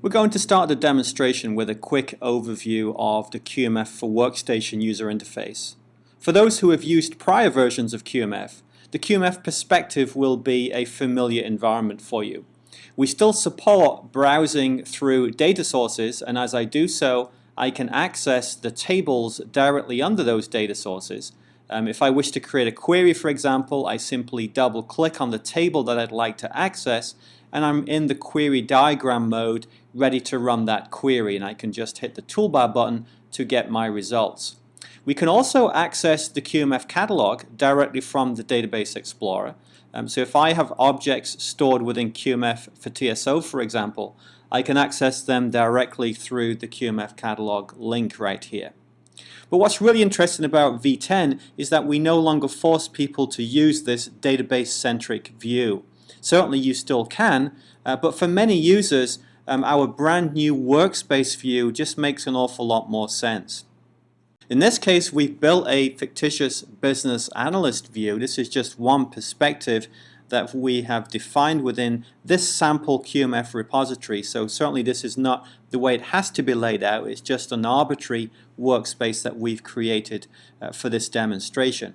We're going to start the demonstration with a quick overview of the QMF for Workstation user interface. For those who have used prior versions of QMF, the QMF perspective will be a familiar environment for you. We still support browsing through data sources, and as I do so, I can access the tables directly under those data sources. If I wish to create a query, for example, I simply double-click on the table that I'd like to access, and I'm in the query diagram mode, ready to run that query, and I can just hit the toolbar button to get my results. We can also access the QMF catalog directly from the Database Explorer. So if I have objects stored within QMF for TSO, for example, I can access them directly through the QMF catalog link right here. But what's really interesting about V10 is that we no longer force people to use this database-centric view. Certainly you still can, but for many users, our brand new workspace view just makes an awful lot more sense. In this case, we've built a fictitious business analyst view. This is just one perspective that we have defined within this sample QMF repository. So certainly this is not the way it has to be laid out. It's just an arbitrary workspace that we've created for this demonstration.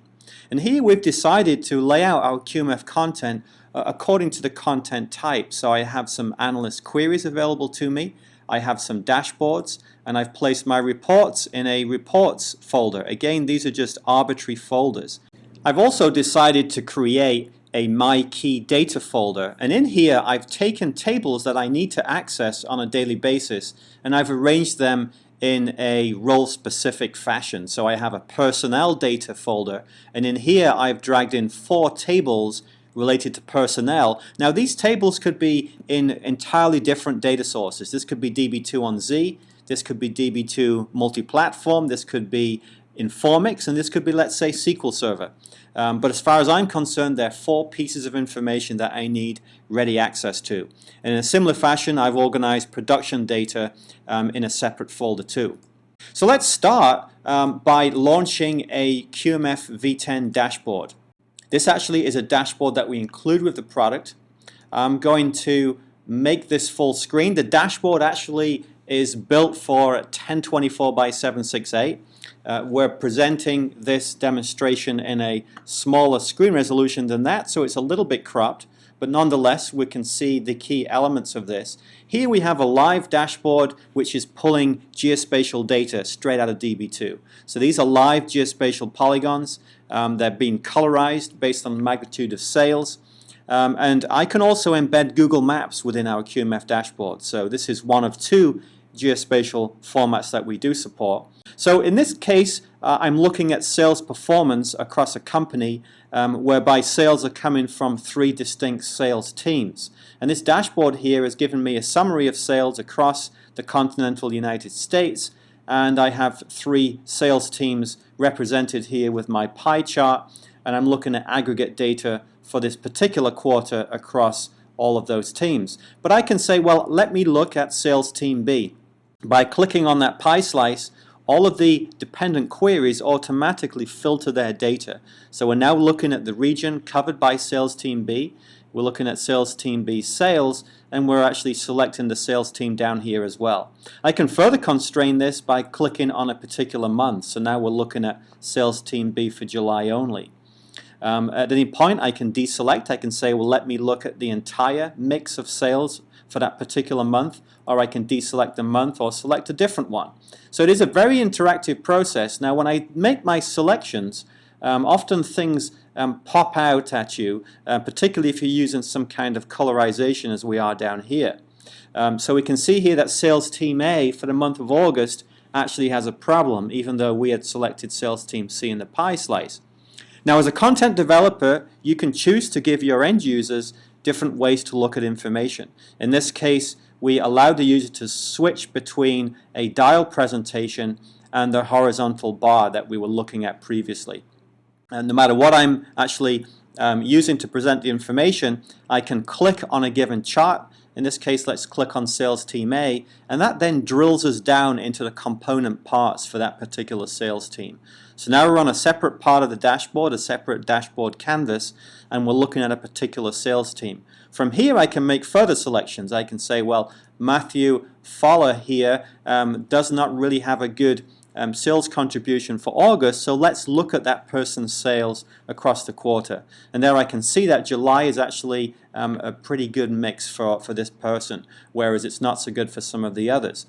And here we've decided to lay out our QMF content according to the content type. So I have some analyst queries available to me, I have some dashboards, and I've placed my reports in a reports folder. Again, these are just arbitrary folders. I've also decided to create a My Key Data folder, and in here I've taken tables that I need to access on a daily basis and I've arranged them in a role-specific fashion. So I have a personnel data folder, and in here I've dragged in 4 tables related to personnel. Now these tables could be in entirely different data sources. This could be DB2 on Z, this could be DB2 multi-platform, this could be Informix, and this could be, let's say, SQL Server. But as far as I'm concerned, there are 4 pieces of information that I need ready access to. And in a similar fashion, I've organized production data in a separate folder too. So let's start by launching a QMF V10 dashboard. This actually is a dashboard that we include with the product. I'm going to make this full screen. The dashboard actually is built for 1024 by 768. We're presenting this demonstration in a smaller screen resolution than that, so it's a little bit cropped, but nonetheless we can see the key elements of this. Here we have a live dashboard which is pulling geospatial data straight out of DB2. So these are live geospatial polygons. They're being colorized based on the magnitude of sales. And I can also embed Google Maps within our QMF dashboard. So this is one of 2 geospatial formats that we do support. So in this case, I'm looking at sales performance across a company whereby sales are coming from 3 distinct sales teams. And this dashboard here has given me a summary of sales across the continental United States, and I have 3 sales teams represented here with my pie chart, and I'm looking at aggregate data for this particular quarter across all of those teams. But I can say, well, let me look at sales team B. By clicking on that pie slice, all of the dependent queries automatically filter their data. So we're now looking at the region covered by sales team B. We're looking at sales team B sales, and we're actually selecting the sales team down here as well. I can further constrain this by clicking on a particular month. So now we're looking at sales team B for July only. At any point I can deselect. I can say, well, let me look at the entire mix of sales for that particular month, or I can deselect the month or select a different one. So it is a very interactive process. Now when I make my selections, often things pop out at you, particularly if you're using some kind of colorization as we are down here. So we can see here that sales team A for the month of August actually has a problem, even though we had selected sales team C in the pie slice. Now as a content developer, you can choose to give your end users different ways to look at information. In this case, we allowed the user to switch between a dial presentation and the horizontal bar that we were looking at previously. And no matter what I'm actually using to present the information, I can click on a given chart In this case, let's click on sales team A, and that then drills us down into the component parts for that particular sales team. So now we're on a separate part of the dashboard, a separate dashboard canvas, and we're looking at a particular sales team. From here I can make further selections. I can say, well, Matthew Fowler here does not really have a good sales contribution for August, so let's look at that person's sales across the quarter. And there I can see that July is actually a pretty good mix for this person, whereas it's not so good for some of the others.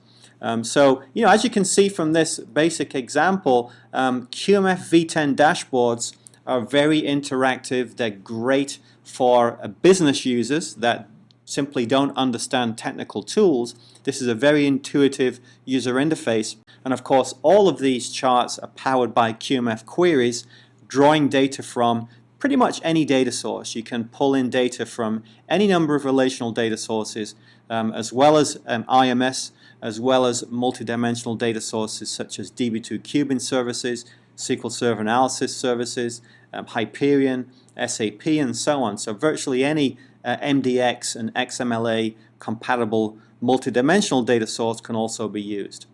So, as you can see from this basic example, QMF V10 dashboards are very interactive. They're great for business users that simply don't understand technical tools. This is a very intuitive user interface. And of course, all of these charts are powered by QMF queries, drawing data from pretty much any data source. You can pull in data from any number of relational data sources, as well as IMS, as well as multidimensional data sources such as DB2 services, SQL Server Analysis services, Hyperion, SAP, and so on. So virtually any MDX and XMLA compatible multidimensional data source can also be used.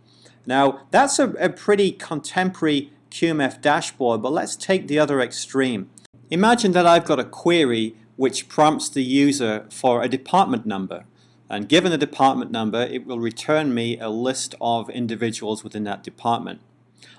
Now that's a pretty contemporary QMF dashboard, but let's take the other extreme. Imagine that I've got a query which prompts the user for a department number, and given the department number it will return me a list of individuals within that department.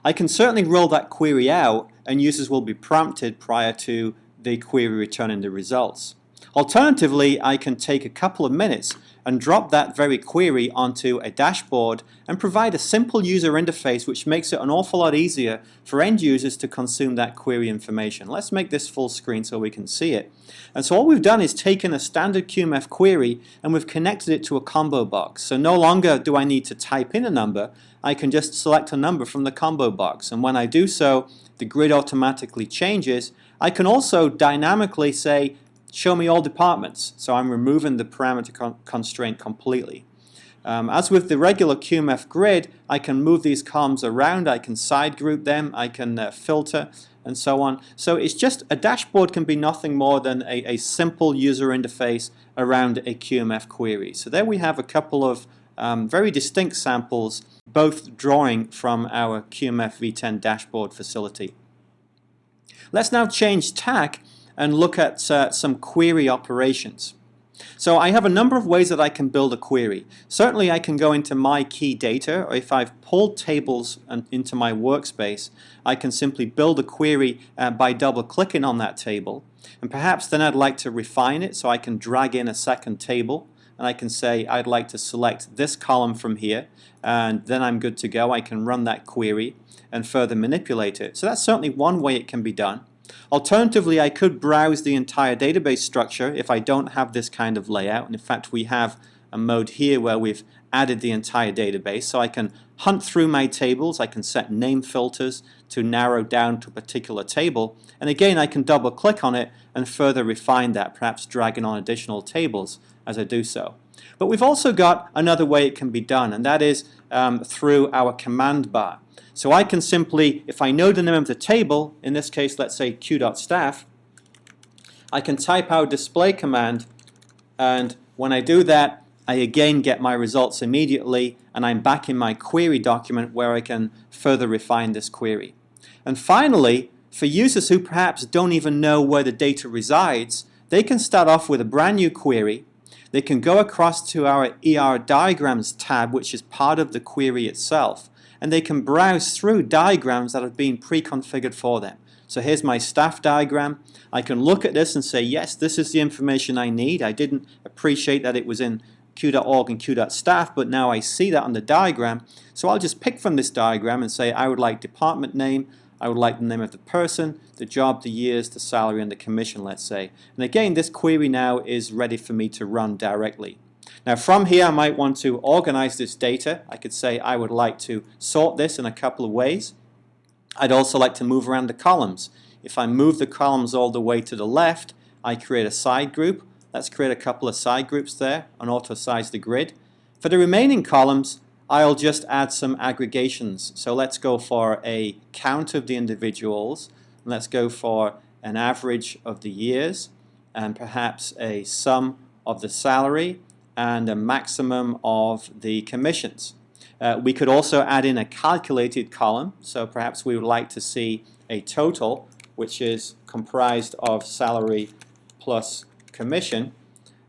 I can certainly roll that query out and users will be prompted prior to the query returning the results. Alternatively, I can take a couple of minutes and drop that very query onto a dashboard and provide a simple user interface which makes it an awful lot easier for end users to consume that query information. Let's make this full screen so we can see it. And so all we've done is taken a standard QMF query and we've connected it to a combo box. So no longer do I need to type in a number, I can just select a number from the combo box, and when I do so, the grid automatically changes. I can also dynamically say, show me all departments, so I'm removing the parameter constraint completely. As with the regular QMF grid, I can move these columns around, I can side group them, I can filter, and so on. So it's just, a dashboard can be nothing more than a simple user interface around a QMF query. So there we have a couple of very distinct samples, both drawing from our QMF V10 dashboard facility. Let's now change tack and look at some query operations. So I have a number of ways that I can build a query. Certainly I can go into my key data, or if I've pulled tables into my workspace, I can simply build a query by double clicking on that table. And perhaps then I'd like to refine it, so I can drag in a second table and I can say I'd like to select this column from here, and then I'm good to go. I can run that query and further manipulate it. So that's certainly one way it can be done. Alternatively, I could browse the entire database structure if I don't have this kind of layout. And in fact, we have a mode here where we've added the entire database. So I can hunt through my tables, I can set name filters to narrow down to a particular table. And again, I can double click on it and further refine that, perhaps dragging on additional tables as I do so. But we've also got another way it can be done, and that is through our command bar. So I can simply, if I know the name of the table, in this case let's say q.staff, I can type our display command, and when I do that I again get my results immediately, and I'm back in my query document where I can further refine this query. And finally, for users who perhaps don't even know where the data resides, they can start off with a brand new query. They can go across to our ER Diagrams tab, which is part of the query itself, and they can browse through diagrams that have been pre-configured for them. So here's my staff diagram. I can look at this and say, yes, this is the information I need. I didn't appreciate that it was in q.org and q.staff, but now I see that on the diagram. So I'll just pick from this diagram and say I would like department name, I would like the name of the person, the job, the years, the salary, and the commission, let's say. And again, this query now is ready for me to run directly. Now from here I might want to organize this data. I could say I would like to sort this in a couple of ways. I'd also like to move around the columns. If I move the columns all the way to the left, I create a side group. Let's create a couple of side groups there and auto size the grid. For the remaining columns, I'll just add some aggregations. So let's go for a count of the individuals. Let's go for an average of the years, and perhaps a sum of the salary, and a maximum of the commissions. We could also add in a calculated column, so perhaps we would like to see a total which is comprised of salary plus commission,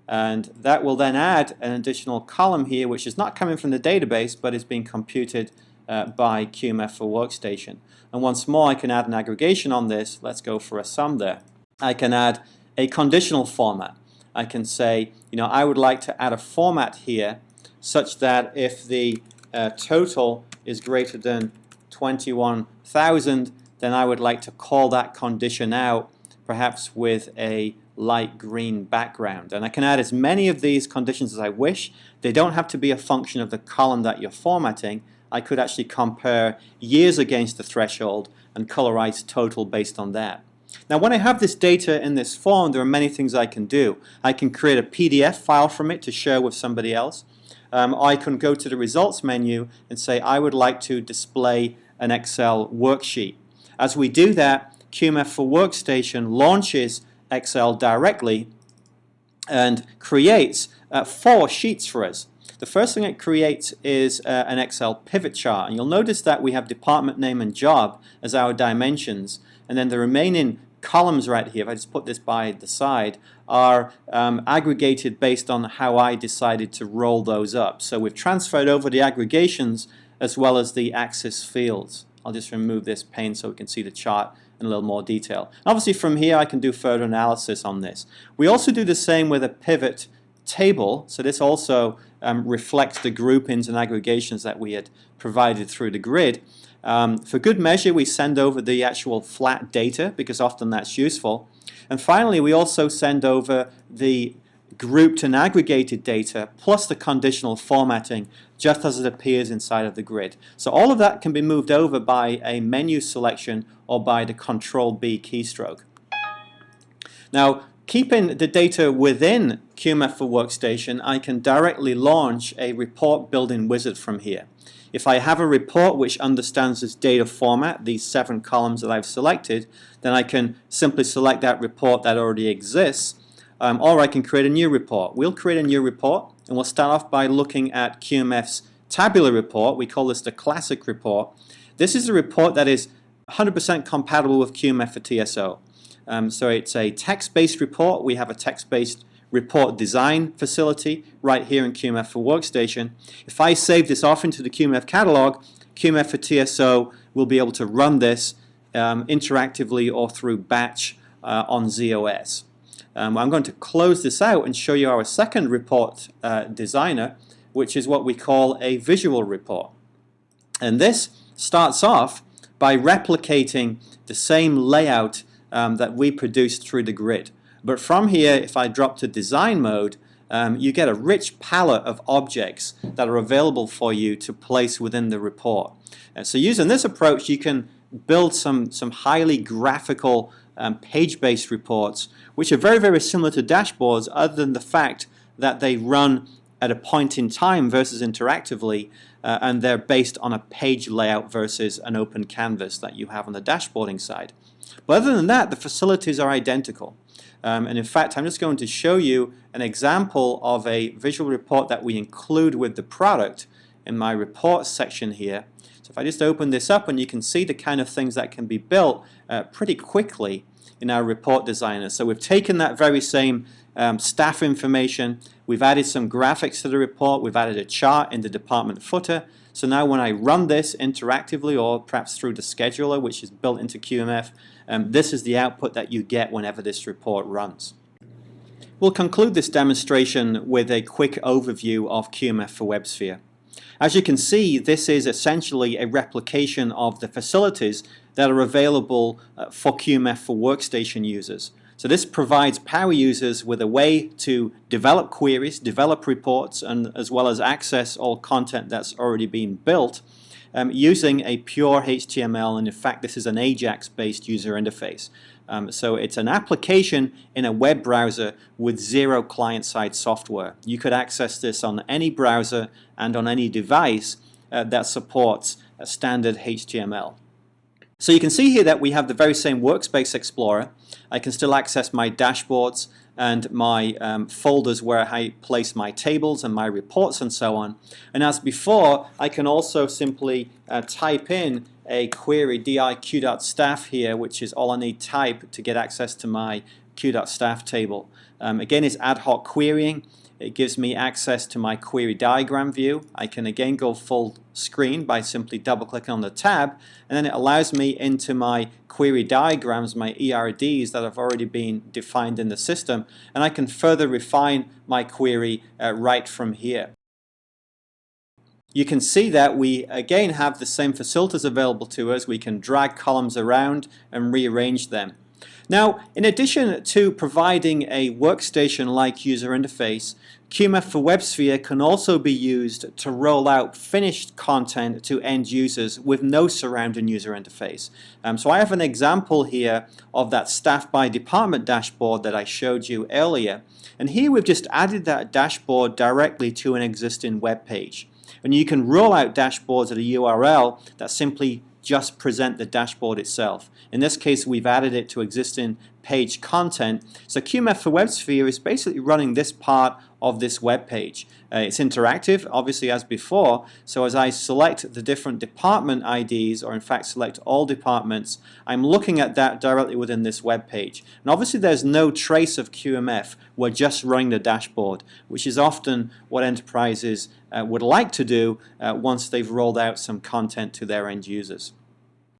and that will then add an additional column here which is not coming from the database but is being computed by QMF for Workstation. And once more I can add an aggregation on this. Let's go for a sum there. I can add a conditional format. I can say, I would like to add a format here such that if the total is greater than 21,000, then I would like to call that condition out, perhaps with a light green background. And I can add as many of these conditions as I wish. They don't have to be a function of the column that you're formatting. I could actually compare years against the threshold and colorize total based on that. Now, when I have this data in this form, there are many things I can do. I can create a PDF file from it to share with somebody else. I can go to the results menu and say I would like to display an Excel worksheet. As we do that, QMF for Workstation launches Excel directly and creates 4 sheets for us. The first thing it creates is an Excel pivot chart, and you'll notice that we have department name and job as our dimensions, and then the remaining columns right here, if I just put this by the side, are aggregated based on how I decided to roll those up. So we've transferred over the aggregations as well as the axis fields. I'll just remove this pane so we can see the chart in a little more detail. Obviously from here I can do further analysis on this. We also do the same with a pivot table, so this also reflects the groupings and aggregations that we had provided through the grid. For good measure, we send over the actual flat data because often that's useful. And finally, we also send over the grouped and aggregated data plus the conditional formatting just as it appears inside of the grid. So all of that can be moved over by a menu selection or by the Control-B keystroke. Now, keeping the data within QMF for Workstation, I can directly launch a report building wizard from here. If I have a report which understands this data format, these 7 columns that I've selected, then I can simply select that report that already exists, or I can create a new report. We'll create a new report, and we'll start off by looking at QMF's tabular report. We call this the classic report. This is a report that is 100% compatible with QMF for TSO. So it's a text-based report. We have a text-based report design facility right here in QMF for Workstation. If I save this off into the QMF catalog, QMF for TSO will be able to run this interactively or through batch on ZOS. I'm going to close this out and show you our second report designer, which is what we call a visual report. And this starts off by replicating the same layout that we produced through the grid. But from here, if I drop to design mode, you get a rich palette of objects that are available for you to place within the report. So using this approach, you can build some highly graphical page-based reports, which are very, very similar to dashboards, other than the fact that they run at a point in time versus interactively, and they're based on a page layout versus an open canvas that you have on the dashboarding side. But other than that, the facilities are identical. And in fact, I'm just going to show you an example of a visual report that we include with the product in my reports section here. So if I just open this up, and you can see the kind of things that can be built pretty quickly in our report designer. So we've taken that very same staff information, we've added some graphics to the report, we've added a chart in the department footer. So now when I run this interactively or perhaps through the scheduler, which is built into QMF, this is the output that you get whenever this report runs. We'll conclude this demonstration with a quick overview of QMF for WebSphere. As you can see, this is essentially a replication of the facilities that are available for QMF for Workstation users. So this provides power users with a way to develop queries, develop reports, and as well as access all content that's already been built using a pure HTML, and in fact this is an Ajax-based user interface. So it's an application in a web browser with 0 client-side software. You could access this on any browser and on any device that supports a standard HTML. So you can see here that we have the very same Workspace Explorer. I can still access my dashboards and my folders where I place my tables and my reports and so on. And as before, I can also simply type in a query diq.staff here, which is all I need type to get access to my q.staff table. Again, it's ad hoc querying. It gives me access to my query diagram view. I can again go full screen by simply double clicking on the tab, and then it allows me into my query diagrams, my ERDs that have already been defined in the system, and I can further refine my query right from here. You can see that we again have the same facilities available to us. We can drag columns around and rearrange them. Now, in addition to providing a workstation-like user interface, QMF for WebSphere can also be used to roll out finished content to end users with no surrounding user interface. So I have an example here of that staff by department dashboard that I showed you earlier. And here we've just added that dashboard directly to an existing web page. And you can roll out dashboards at a URL that simply just present the dashboard itself. In this case, we've added it to existing page content. So QMF for WebSphere is basically running this part of this web page. It's interactive, obviously, as before. So as I select the different department IDs, or in fact select all departments, I'm looking at that directly within this web page. And obviously there's no trace of QMF. We're just running the dashboard, which is often what enterprises would like to do once they've rolled out some content to their end users.